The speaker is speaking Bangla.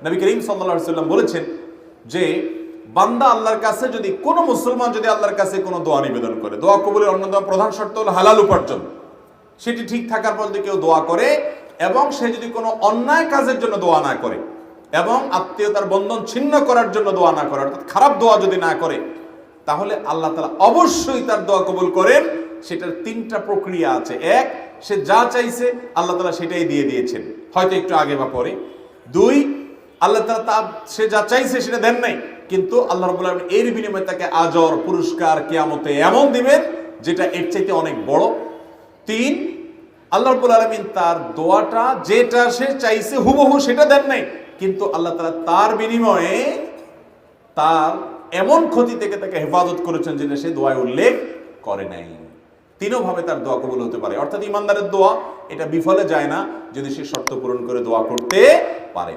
নবী করিম সাল্লাল্লাহু আলাইহি ওয়াসাল্লাম বলেছেন যে বান্দা আল্লাহর কাছে যদি কোনো মুসলমান যদি আল্লাহর কাছে কোনো দোয়া নিবেদন করে, দোয়া কবুলের অন্যতম প্রধান শর্ত হলো হালাল উপার্জন, সেটি ঠিক থাকার পর যদি কেউ দোয়া করে এবং সে যদি কোনো অন্যায় কাজের জন্য দোয়া না করে এবং আত্মীয়তার বন্ধন ছিন্ন করার জন্য দোয়া না করে, অর্থাৎ খারাপ দোয়া যদি না করে, তাহলে আল্লাহ তাআলা অবশ্যই তার দোয়া কবুল করেন। সেটার তিনটা প্রক্রিয়া আছে। এক, সে যা চাইছে আল্লাহ তাআলা সেটাই দিয়ে দিয়েছেন, হয়তো একটু আগে বা পরে। দুই, আল্লাহ তাআলা সে যা চাইছে সেটা দেন নাই, কিন্তু আল্লাহ রাব্বুল আলামিন এর বিনিময়ে তাকে আজর পুরস্কার কিয়ামতে এমন দিবেন যেটা এর চাইতে অনেক বড়। তিন, আল্লাহ রাব্বুল আলামিন তার দোয়াটা যেটা সে চাইছে হুবহু সেটা দেন নাই, কিন্তু আল্লাহ তাআলা তার বিনিময়ে তার এমন ক্ষতি থেকে তাকে হেফাজত করেছেন যেটা সে দোয়ায় উল্লেখ করে নাই। তিনও ভাবে তার দোয়া কবুল হতে পারে। অর্থাৎ ইমানদারের দোয়া এটা বিফলে যায় না যদি সে শর্ত পূরণ করে দোয়া করতে পারে।